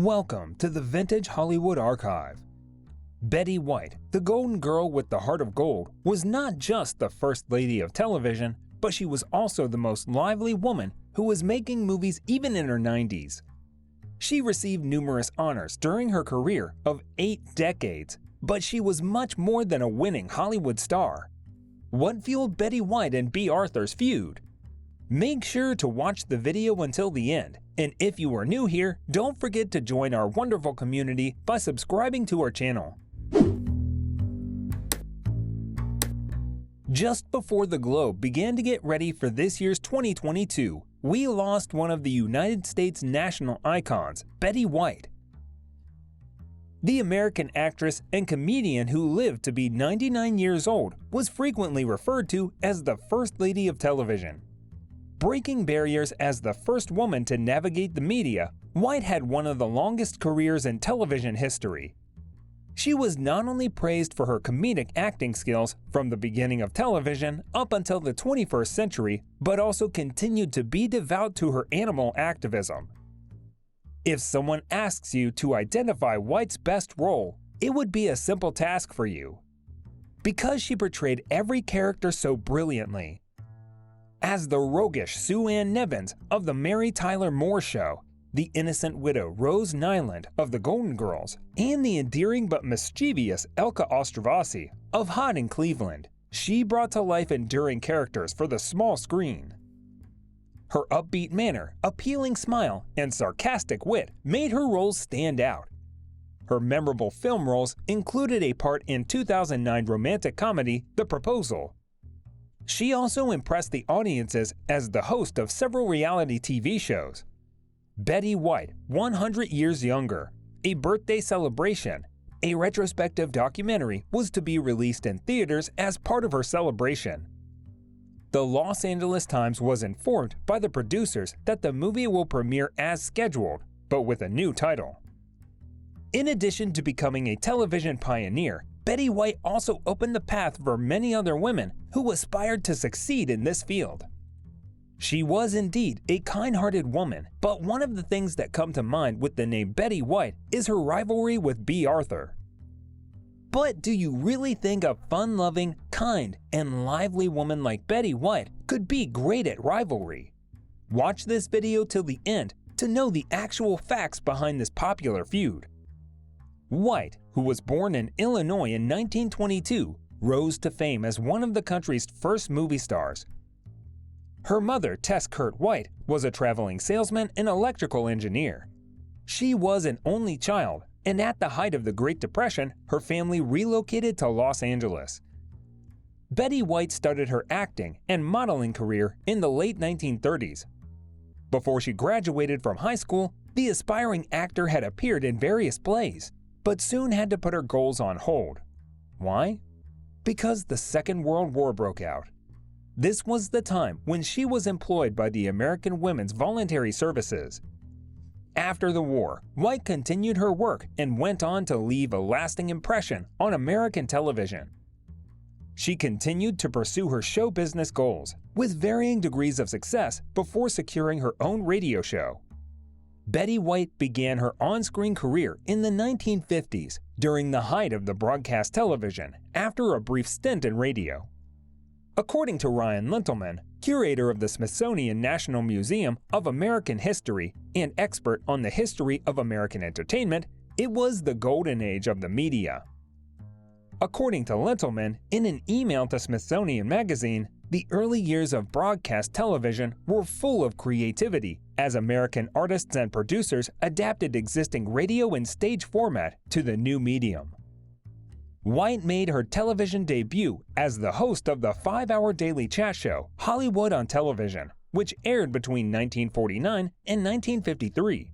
Welcome to the Vintage Hollywood Archive. Betty White, the Golden Girl with the Heart of Gold, was not just the First Lady of television, but she was also the most lively woman who was making movies even in her 90s. She received numerous honors during her career of 8 decades, but she was much more than a winning Hollywood star. What fueled Betty White and B. Arthur's feud? Make sure to watch the video until the end, and if you are new here, don't forget to join our wonderful community by subscribing to our channel. Just before the globe began to get ready for this year's 2022, we lost one of the United States national icons, Betty White. The American actress and comedian who lived to be 99 years old was frequently referred to as the First Lady of television. Breaking barriers as the first woman to navigate the media, White had one of the longest careers in television history. She was not only praised for her comedic acting skills from the beginning of television up until the 21st century, but also continued to be devout to her animal activism. If someone asks you to identify White's best role, it would be a simple task for you, because she portrayed every character so brilliantly. As the roguish Sue Ann Nevins of The Mary Tyler Moore Show, the innocent widow Rose Nyland of The Golden Girls, and the endearing but mischievous Elka Ostrovsky of Hot in Cleveland, she brought to life enduring characters for the small screen. Her upbeat manner, appealing smile, and sarcastic wit made her roles stand out. Her memorable film roles included a part in 2009 romantic comedy The Proposal. She also impressed the audiences as the host of several reality TV shows. Betty White, 100 Years Younger, a birthday celebration, a retrospective documentary was to be released in theaters as part of her celebration. The Los Angeles Times was informed by the producers that the movie will premiere as scheduled, but with a new title. In addition to becoming a television pioneer, Betty White also opened the path for many other women who aspired to succeed in this field. She was indeed a kind-hearted woman, but one of the things that come to mind with the name Betty White is her rivalry with B. Arthur. But do you really think a fun-loving, kind, and lively woman like Betty White could be great at rivalry? Watch this video till the end to know the actual facts behind this popular feud. White, who was born in Illinois in 1922, rose to fame as one of the country's first movie stars. Her mother, Tess Kurt White, was a traveling salesman and electrical engineer. She was an only child, and at the height of the Great Depression, her family relocated to Los Angeles. Betty White started her acting and modeling career in the late 1930s. Before she graduated from high school, the aspiring actor had appeared in various plays, but soon had to put her goals on hold. Why? Because the Second World War broke out. This was the time when she was employed by the American Women's Voluntary Services. After the war, White continued her work and went on to leave a lasting impression on American television. She continued to pursue her show business goals, with varying degrees of success before securing her own radio show. Betty White began her on-screen career in the 1950s during the height of the broadcast television after a brief stint in radio. According to Ryan Lintelman, curator of the Smithsonian National Museum of American History and expert on the history of American entertainment, it was the golden age of the media. According to Lintelman, in an email to Smithsonian Magazine, the early years of broadcast television were full of creativity as American artists and producers adapted existing radio and stage format to the new medium. White made her television debut as the host of the 5-hour daily chat show Hollywood on Television, which aired between 1949 and 1953.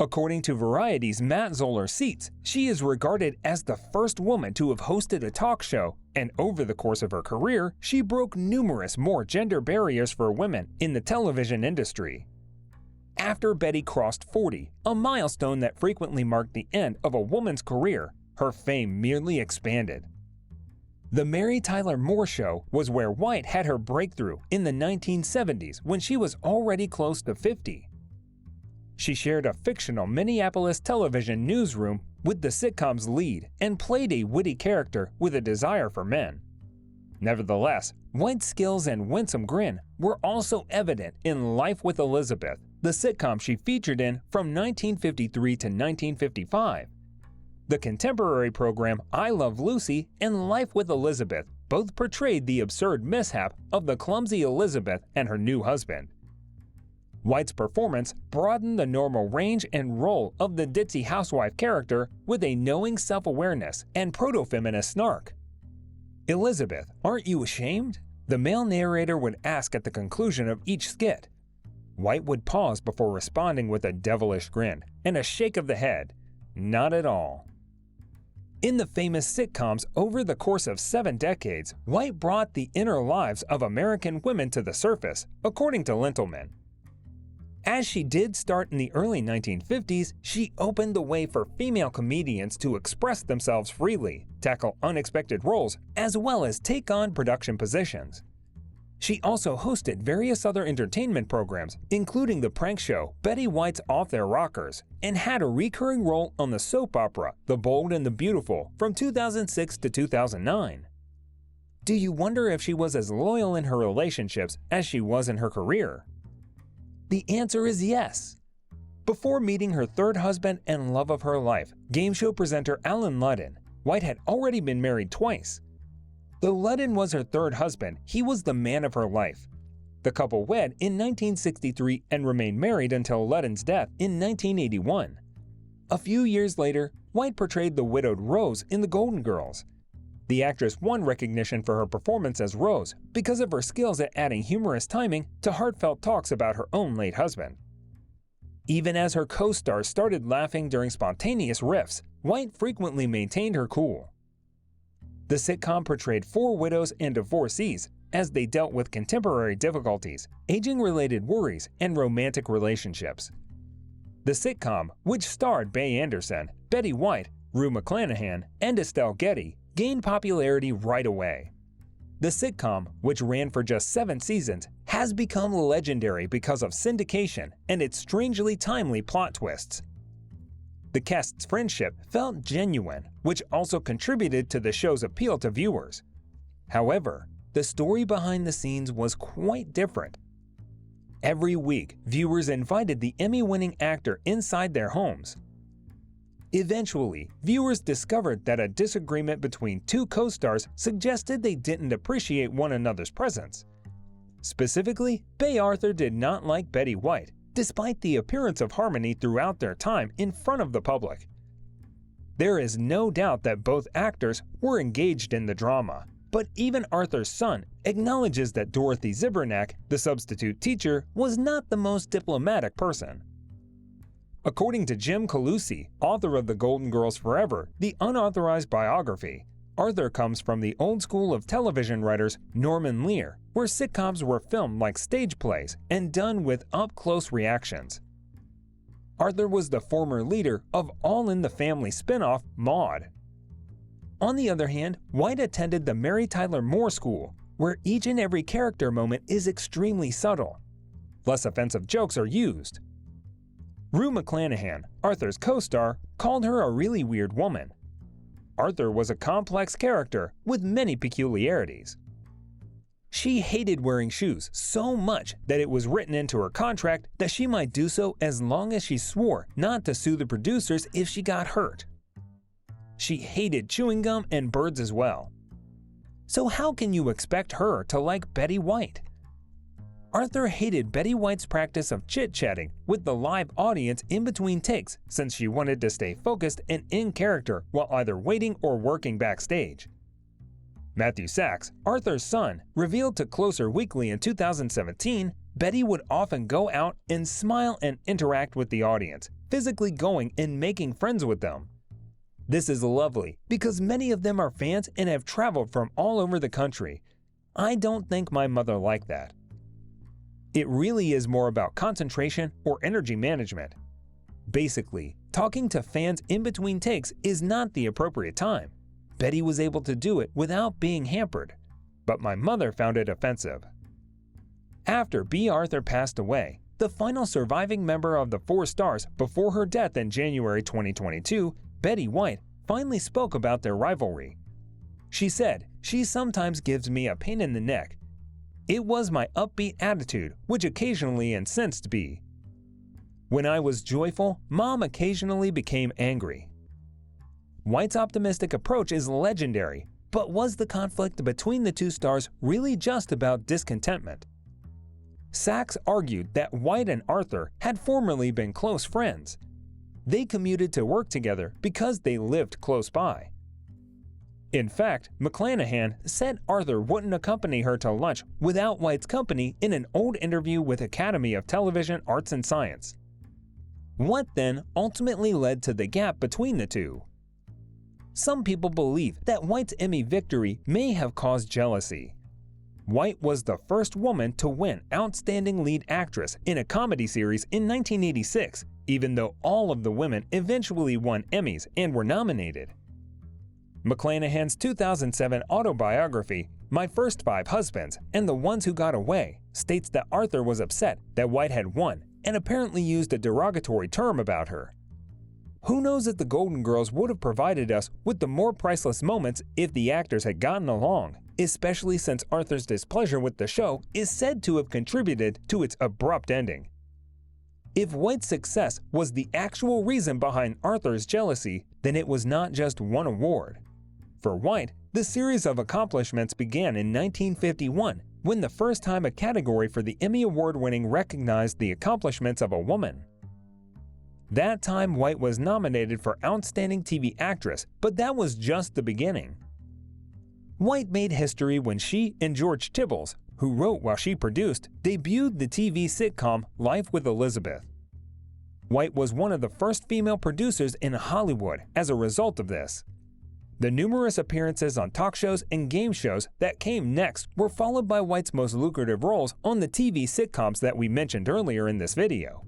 According to Variety's Matt Zoller Seitz, she is regarded as the first woman to have hosted a talk show, and over the course of her career, she broke numerous more gender barriers for women in the television industry. After Betty crossed 40, a milestone that frequently marked the end of a woman's career, her fame merely expanded. The Mary Tyler Moore Show was where White had her breakthrough in the 1970s when she was already close to 50. She shared a fictional Minneapolis television newsroom with the sitcom's lead and played a witty character with a desire for men. Nevertheless, White's skills and winsome grin were also evident in Life with Elizabeth, the sitcom she featured in from 1953 to 1955. The contemporary program I Love Lucy and Life with Elizabeth both portrayed the absurd mishap of the clumsy Elizabeth and her new husband. White's performance broadened the normal range and role of the ditzy housewife character with a knowing self-awareness and proto-feminist snark. "Elizabeth, aren't you ashamed?" the male narrator would ask at the conclusion of each skit. White would pause before responding with a devilish grin and a shake of the head. Not at all. In the famous sitcoms over the course of 7 decades, White brought the inner lives of American women to the surface, according to Lintelman. As she did start in the early 1950s, she opened the way for female comedians to express themselves freely, tackle unexpected roles, as well as take on production positions. She also hosted various other entertainment programs, including the prank show Betty White's Off Their Rockers, and had a recurring role on the soap opera The Bold and the Beautiful from 2006 to 2009. Do you wonder if she was as loyal in her relationships as she was in her career? The answer is yes. Before meeting her third husband and love of her life, game show presenter Alan Ludden, White had already been married twice. Though Ludden was her third husband, he was the man of her life. The couple wed in 1963 and remained married until Ludden's death in 1981. A few years later, White portrayed the widowed Rose in The Golden Girls. The actress won recognition for her performance as Rose because of her skills at adding humorous timing to heartfelt talks about her own late husband. Even as her co-stars started laughing during spontaneous riffs, White frequently maintained her cool. The sitcom portrayed 4 widows and divorcees as they dealt with contemporary difficulties, aging-related worries, and romantic relationships. The sitcom, which starred Bay Anderson, Betty White, Rue McClanahan, and Estelle Getty, gained popularity right away. The sitcom, which ran for just 7 seasons, has become legendary because of syndication and its strangely timely plot twists. The cast's friendship felt genuine, which also contributed to the show's appeal to viewers. However, the story behind the scenes was quite different. Every week, viewers invited the Emmy-winning actor inside their homes. Eventually, viewers discovered that a disagreement between 2 co-stars suggested they didn't appreciate one another's presence. Specifically, Bea Arthur did not like Betty White, despite the appearance of harmony throughout their time in front of the public. There is no doubt that both actors were engaged in the drama, but even Arthur's son acknowledges that Dorothy Zibernak, the substitute teacher, was not the most diplomatic person. According to Jim Calusi, author of The Golden Girls Forever, the unauthorized biography, Arthur comes from the old school of television writers Norman Lear, where sitcoms were filmed like stage plays and done with up-close reactions. Arthur was the former leader of All in the Family spin-off Maude. On the other hand, White attended the Mary Tyler Moore School, where each and every character moment is extremely subtle. Less offensive jokes are used. Rue McClanahan, Arthur's co-star, called her a really weird woman. Arthur was a complex character with many peculiarities. She hated wearing shoes so much that it was written into her contract that she might do so as long as she swore not to sue the producers if she got hurt. She hated chewing gum and birds as well. So how can you expect her to like Betty White? Arthur hated Betty White's practice of chit-chatting with the live audience in between takes since she wanted to stay focused and in character while either waiting or working backstage. Matthew Sachs, Arthur's son, revealed to Closer Weekly in 2017, Betty would often go out and smile and interact with the audience, physically going and making friends with them. This is lovely because many of them are fans and have traveled from all over the country. I don't think my mother liked that. It really is more about concentration or energy management. Basically, talking to fans in between takes is not the appropriate time. Betty was able to do it without being hampered, but my mother found it offensive. After Bea Arthur passed away, the final surviving member of the four stars before her death in January 2022, Betty White, finally spoke about their rivalry. She said, "She sometimes gives me a pain in the neck. It was my upbeat attitude, which occasionally incensed me. When I was joyful, Mom occasionally became angry." White's optimistic approach is legendary, but was the conflict between the two stars really just about discontentment? Sachs argued that White and Arthur had formerly been close friends. They commuted to work together because they lived close by. In fact, McClanahan said Arthur wouldn't accompany her to lunch without White's company in an old interview with Academy of Television Arts and Science. What then ultimately led to the gap between the two? Some people believe that White's Emmy victory may have caused jealousy. White was the first woman to win Outstanding Lead Actress in a comedy series in 1986, even though all of the women eventually won Emmys and were nominated. McClanahan's 2007 autobiography, My First Five Husbands and the Ones Who Got Away, states that Arthur was upset that White had won and apparently used a derogatory term about her. Who knows if the Golden Girls would have provided us with the more priceless moments if the actors had gotten along, especially since Arthur's displeasure with the show is said to have contributed to its abrupt ending. If White's success was the actual reason behind Arthur's jealousy, then it was not just one award. For White, the series of accomplishments began in 1951, when the first time a category for the Emmy Award-winning recognized the accomplishments of a woman. That time White was nominated for Outstanding TV Actress, but that was just the beginning. White made history when she and George Tibbles, who wrote while she produced, debuted the TV sitcom Life with Elizabeth. White was one of the first female producers in Hollywood as a result of this. The numerous appearances on talk shows and game shows that came next were followed by White's most lucrative roles on the TV sitcoms that we mentioned earlier in this video.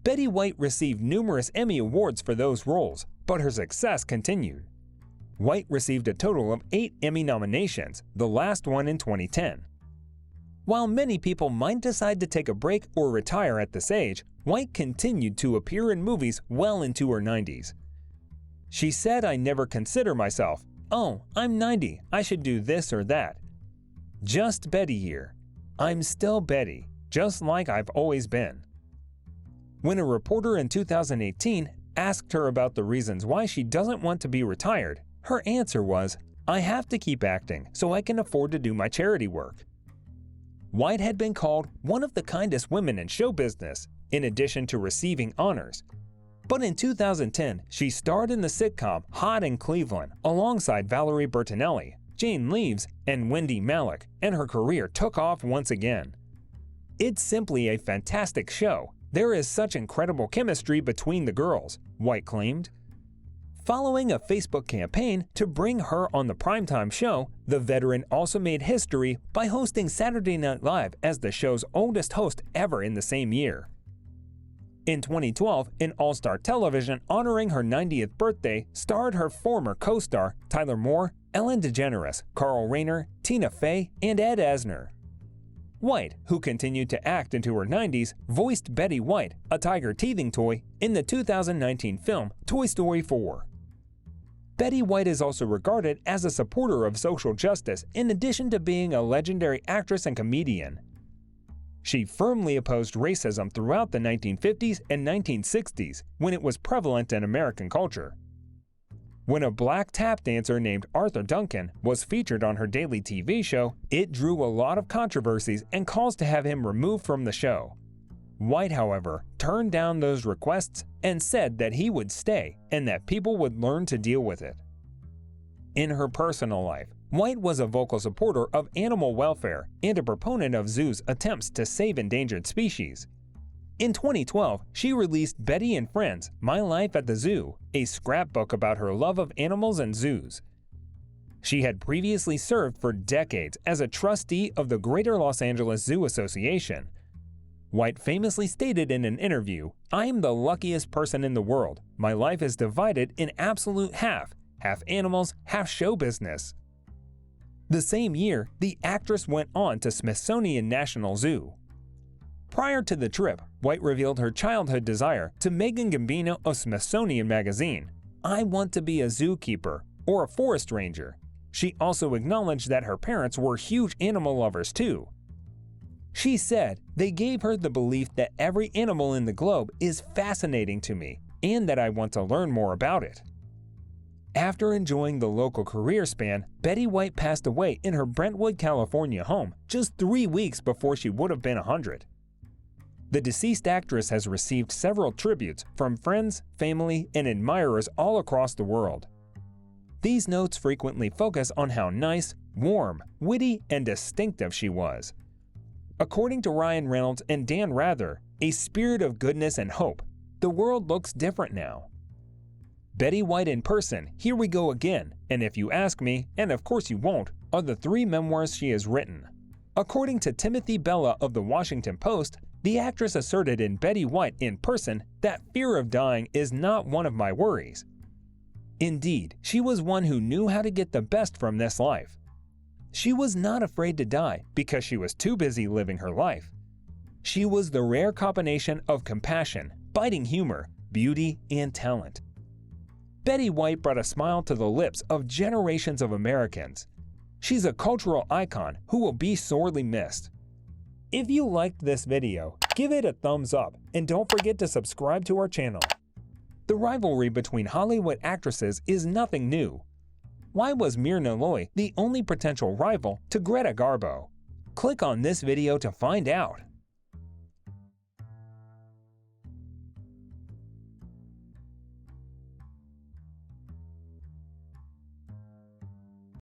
Betty White received numerous Emmy Awards for those roles, but her success continued. White received a total of 8 Emmy nominations, the last one in 2010. While many people might decide to take a break or retire at this age, White continued to appear in movies well into her 90s. She said, "I never consider myself, oh, I'm 90, I should do this or that. Just Betty here. I'm still Betty, just like I've always been." When a reporter in 2018 asked her about the reasons why she doesn't want to be retired, her answer was, "I have to keep acting so I can afford to do my charity work." White had been called one of the kindest women in show business, in addition to receiving honors. But in 2010, she starred in the sitcom Hot in Cleveland alongside Valerie Bertinelli, Jane Leeves, and Wendy Malick, and her career took off once again. "It's simply a fantastic show. There is such incredible chemistry between the girls," White claimed. Following a Facebook campaign to bring her on the primetime show, the veteran also made history by hosting Saturday Night Live as the show's oldest host ever in the same year. In 2012, an All-Star Television honoring her 90th birthday starred her former co-star Tyler Moore, Ellen DeGeneres, Carl Rayner, Tina Fey, and Ed Asner. White, who continued to act into her 90s, voiced Betty White, a tiger teething toy, in the 2019 film Toy Story 4. Betty White is also regarded as a supporter of social justice in addition to being a legendary actress and comedian. She firmly opposed racism throughout the 1950s and 1960s when it was prevalent in American culture. When a black tap dancer named Arthur Duncan was featured on her daily TV show, it drew a lot of controversies and calls to have him removed from the show. White, however, turned down those requests and said that he would stay and that people would learn to deal with it. In her personal life, White was a vocal supporter of animal welfare and a proponent of zoos' attempts to save endangered species. In 2012, she released Betty and Friends, My Life at the Zoo, a scrapbook about her love of animals and zoos. She had previously served for decades as a trustee of the Greater Los Angeles Zoo Association. White famously stated in an interview, "I am the luckiest person in the world. My life is divided in absolute half animals, half show business." The same year, the actress went on to Smithsonian National Zoo. Prior to the trip, White revealed her childhood desire to Megan Gambino of Smithsonian Magazine. "I want to be a zookeeper or a forest ranger." She also acknowledged that her parents were huge animal lovers too. She said, "They gave her the belief that every animal in the globe is fascinating to me and that I want to learn more about it." After enjoying the local career span, Betty White passed away in her Brentwood, California home just 3 weeks before she would have been 100. The deceased actress has received several tributes from friends, family, and admirers all across the world. These notes frequently focus on how nice, warm, witty, and distinctive she was. According to Ryan Reynolds and Dan Rather, a spirit of goodness and hope, the world looks different now. Betty White in person, Here We Go Again, and If You Ask Me, and of course you won't, are the 3 memoirs she has written. According to Timothy Bella of The Washington Post, the actress asserted in Betty White in person that fear of dying is not one of my worries. Indeed, she was one who knew how to get the best from this life. She was not afraid to die because she was too busy living her life. She was the rare combination of compassion, biting humor, beauty, and talent. Betty White brought a smile to the lips of generations of Americans. She's a cultural icon who will be sorely missed. If you liked this video, give it a thumbs up and don't forget to subscribe to our channel. The rivalry between Hollywood actresses is nothing new. Why was Myrna Loy the only potential rival to Greta Garbo? Click on this video to find out.